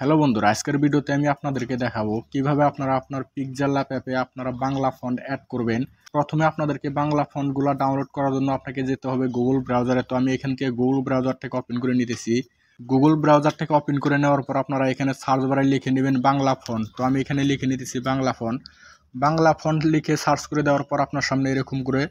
Hello বন্ধুরা, আজকের ভিডিওতে আমি আপনাদেরকে দেখাবো কিভাবে আপনারা আপনার পিক্সেল ল্যাব অ্যাপে আপনারা বাংলা ফন্ট অ্যাড করবেন। প্রথমে আপনাদেরকে বাংলা ফন্টগুলো ডাউনলোড করার জন্য আপনাকে যেতে হবে গুগল ব্রাউজারে। তো আমি এখান থেকে গুগল ব্রাউজার থেকে ওপেন করে নিতেছি। গুগল ব্রাউজার থেকে ওপেন করে নেওয়ার পর আপনারা এখানে সার্চ বারে লিখে নেবেন বাংলা ফন্ট। তো আমি এখানে লিখে নিতেছি বাংলা ফন্ট। বাংলা ফন্ট লিখে সার্চ করে দেওয়ার পর আপনার সামনে এরকম করে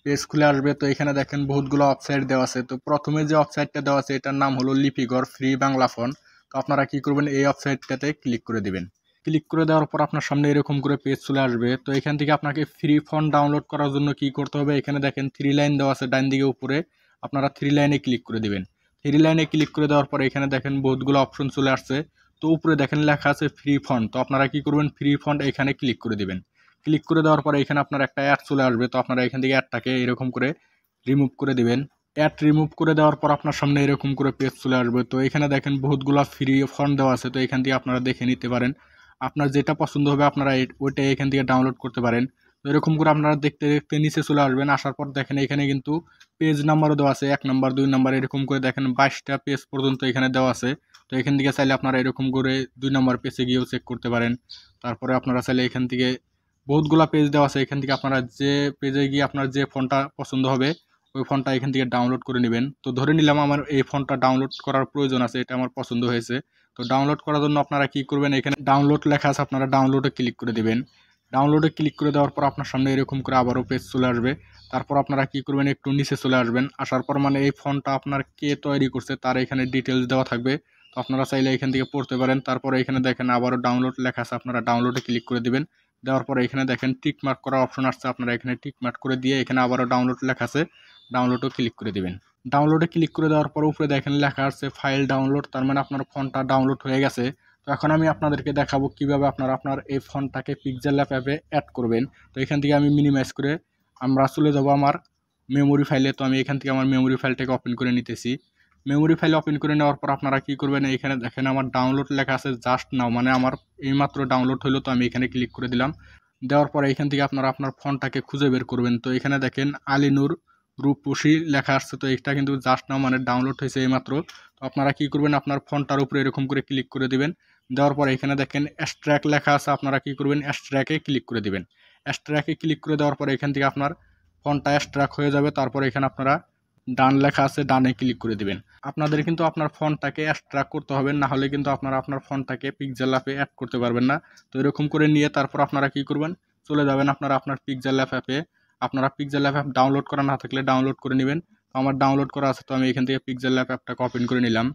পেজ খুলে আসবে। তো এখানে দেখেন বহুতগুলো ওয়েবসাইট দেওয়া আছে। তো প্রথমে যে ওয়েবসাইটটা দেওয়া আছে এটার নাম হলো লিপিঘর ফ্রি বাংলা ফন্ট। তো আপনারা কি করবেন, এই ওয়েবসাইটটাতে ক্লিক করে দিবেন। ক্লিক করে দেওয়ার পর আপনার সামনে এরকম করে পেজ চলে আসবে। তো এখান থেকে আপনাকে ফ্রি ফন্ট ডাউনলোড করার জন্য কি করতে হবে, এখানে দেখেন 3 লাইন দেওয়া আছে ডান দিকে উপরে। আপনারা 3 লাইনে ক্লিক করে দিবেন। 3 লাইনে ক্লিক করে দেওয়ার পর এখানে দেখেন বহুতগুলো অপশন চলে আসছে। তো উপরে দেখেন লেখা আছে ফ্রি ফন্ট। তো আপনারা কি করবেন, ফ্রি ফন্ট এখানে ক্লিক করে দিবেন। ক্লিক করে দেওয়ার পরে এখানে আপনার একটা অ্যাড চলে আসবে। তো আপনারা এখান থেকে অ্যাডটাকে এরকম করে রিমুভ করে দিবেন। অ্যাড রিমুভ করে দেওয়ার পর আপনার সামনে এরকম করে পেজ চলে আসবে। তো এখানে দেখেন বহুতগুলো ফ্রি ফন্ট দেওয়া আছে। তো এখান থেকে আপনারা দেখে নিতে পারেন, আপনার যেটা পছন্দ হবে আপনারা ওইটাই এখান থেকে ডাউনলোড করতে পারেন। তো এরকম করে আপনারা দেখতে দেখতে নিচে চলে আসবেন। আসার পর দেখেন এখানে কিন্তু পেজ নাম্বারও দেওয়া আছে, 1 নাম্বার 2 নাম্বার এরকম করে দেখেন 22টা পেজ পর্যন্ত এখানে দেওয়া আছে। তো এখান থেকে চাইলে আপনারা এরকম করে 2 নাম্বার পেজে গিয়েও চেক করতে পারেন। তারপরে আপনারা চাইলে এখান থেকে বহুতগুলা পেজ দেওয়া আছে, এখান থেকে আপনারা যে পেজে গিয়ে আপনার যে ফন্টটা পছন্দ হবে ওই ফন্টটা এখান থেকে ডাউনলোড করে নেবেন। তো ধরে নিলাম আমার এই ফন্টটা ডাউনলোড করার প্রয়োজন আছে, এটা আমার পছন্দ হয়েছে। তো ডাউনলোড করার জন্য আপনারা কি করবেন, এখানে ডাউনলোড লেখা আছে, আপনারা ডাউনলোডে ক্লিক করে দিবেন। ডাউনলোডে ক্লিক করে দেওয়ার পর আপনার সামনে এরকম করে আবারও পেজ চলে আসবে। তারপর আপনারা কি করবেন, একটু নিচে চলে আসবেন। আসার পর মানে এই ফন্টটা আপনার কে তৈরি করছে তার এখানে ডিটেলস দেওয়া থাকবে। তো আপনারা চাইলে এখান থেকে পড়তে পারেন। তারপরে এখানে দেখেন আবারও ডাউনলোড লেখা আছে, আপনারা ডাউনলোডে ক্লিক করে দিবেন। দেওয়ার পরে এখানে দেখেন টিক মার্ক করার অপশন আসছে, আপনারা এখানে টিক মার্ক করে দিয়ে এখানে আবারও ডাউনলোড লেখা আছে, ডাউনলোডও ক্লিক করে দিবেন। ডাউনলোডে ক্লিক করে দেওয়ার পর উপরে দেখেন লেখা আছে ফাইল ডাউনলোড, তার মানে আপনার ফন্টটা ডাউনলোড হয়ে গেছে। তো এখন আমি আপনাদেরকে দেখাবো কিভাবে আপনারা আপনার এই ফন্টটাকে পিক্সেল ল্যাব অ্যাপে অ্যাড করবেন। তো এখান থেকে আমি মিনিমাইজ করে আমরা চলে যাব আমার মেমোরি ফাইলে। তো আমি এখান থেকে আমার মেমোরি ফাইলটাকে ওপেন করে নিতেছি। মেমোরি ফাইল ওপেন করে নেওয়ার পর আপনারা কি করবেন, এখানে দেখেন আমার ডাউনলোড লেখা আছে জাস্ট নাও, মানে আমার এইমাত্র ডাউনলোড হলো। তো আমি এখানে ক্লিক করে দিলাম। দেওয়ার পরে এখান থেকে আপনারা আপনার ফন্টটাকে খুঁজে বের করবেন। তো এখানে দেখেন আলিনুর রূপসী লেখা আসছে। তো এটা কিন্তু জাস্ট নাও মানে ডাউনলোড হয়েছে এইমাত্র। তো আপনারা কি করবেন, আপনার ফন্টটার উপরে এরকম করে ক্লিক করে দিবেন। দেওয়ার পরে এখানে দেখেন এক্সট্র্যাক্ট লেখা আছে, আপনারা কি করবেন, এক্সট্র্যাক্টে ক্লিক করে দিবেন। এক্সট্র্যাক্টে ক্লিক করে দেওয়ার পরে এখান থেকে আপনার ফন্টটা এক্সট্র্যাক্ট হয়ে যাবে। তারপরে এখানে আপনারা ডান লেখা আছে, ডানে ক্লিক করে দিবেন। আপনাদের কিন্তু আপনার ফন্টটাকে এক্সট্র্যাক্ট করতে হবে, না হলে কিন্তু আপনারা আপনার ফন্টটাকে পিক্সেল অ্যাপে অ্যাড করতে পারবেন না। তো এরকম করে নিয়ে তারপর আপনারা কি করবেন, চলে যাবেন আপনারা আপনার পিক্সেল অ্যাপে। আপনারা পিক্সেল অ্যাপ ডাউনলোড করা না থাকলে ডাউনলোড করে নেবেন। তো আমার ডাউনলোড করা আছে, তো আমি এখান থেকে পিক্সেল অ্যাপটাকে ওপেন করে নিলাম।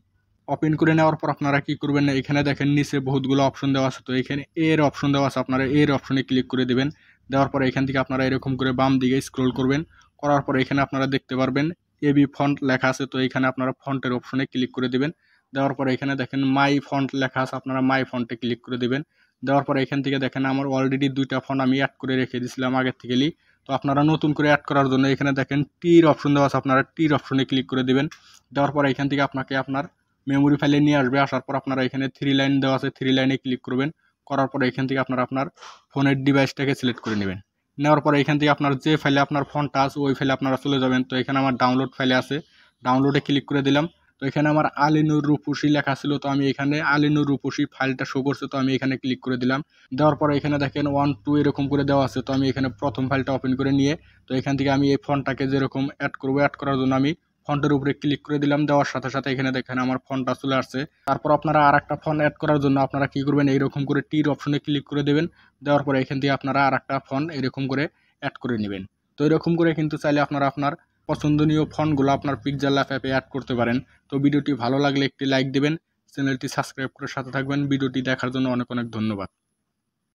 ওপেন করে নেওয়ার পর আপনারা কি করবেন, এখানে দেখেন নিচে বহুতগুলো অপশন দেওয়া আছে। তো এখানে এর অপশন দেওয়া আছে, আপনারা এর অপশনে ক্লিক করে দিবেন। দেওয়ার পরে এখান থেকে আপনারা এরকম করে বাম দিকে স্ক্রল করবেন। করার পরে এখানে আপনারা দেখতে পারবেন এবি ফন্ট লেখা আছে। তো এখানে আপনারা ফন্টের অপশনে ক্লিক করে দিবেন। দেওয়ার পরে এখানে দেখেন মাই ফন্ট লেখা আছে, আপনারা মাই ফন্টে ক্লিক করে দিবেন। দেওয়ার পরে এখান থেকে দেখেন আমার অলরেডি 2টা ফন্ট আমি অ্যাড করে রেখে দিয়েছিলাম আগের থেকেই। তো আপনারা নতুন করে অ্যাড করার জন্য এখানে দেখেন টির অপশন দেওয়া আছে, আপনারা টির অপশনে ক্লিক করে দিবেন। দেওয়ার পরে এখান থেকে আপনাকে আপনার মেমোরি ফাইলে নিয়ে আসবে। আসার পর আপনারা এখানে 3 লাইন দেওয়া আছে, 3 লাইনে ক্লিক করবেন। করার পরে এখান থেকে আপনারা আপনার ফোনের ডিভাইসটাকে সিলেক্ট করে নেবেন। নেওয়ার পরে এখান থেকে আপনার যে ফাইলে আপনার ফন্টটা আছে ওই ফাইলে আপনারা চলে যাবেন। তো এখানে আমার ডাউনলোড ফাইলে আছে, ডাউনলোডে ক্লিক করে দিলাম। তো এখানে আমার আলিনুর রূপসী লেখা ছিল, তো আমি এখানে আলিনুর রূপসী ফাইলটা শো করছে, তো আমি এখানে ক্লিক করে দিলাম। দেওয়ার পরে এখানে দেখেন 1 2 এরকম করে দেওয়া আছে। তো আমি এখানে প্রথম ফাইলটা ওপেন করে নিয়ে তো এখান থেকে আমি এই ফন্টটাকে যেরকম অ্যাড করবো, অ্যাড করার জন্য আমি ফন্টের উপরে ক্লিক করে দিলাম। দেওয়ার সাথে সাথে এখানে দেখেন আমার ফন্টটা চলে আসছে। তারপর আপনারা আর একটা ফন্ট অ্যাড করার জন্য আপনারা কি করবেন, এইরকম করে টির অপশনে ক্লিক করে দেবেন। দেওয়ার পরে এখান থেকে আপনারা আর একটা ফন্ট এরকম করে অ্যাড করে নেবেন। তো এরকম করে কিন্তু চাইলে আপনারা আপনার পছন্দনীয় ফন্টগুলো আপনার পিক্সেল অ্যাপে অ্যাড করতে পারেন। তো ভিডিওটি ভালো লাগলে একটি লাইক দেবেন, চ্যানেলটি সাবস্ক্রাইব করে সাথে থাকবেন। ভিডিওটি দেখার জন্য অনেক অনেক ধন্যবাদ।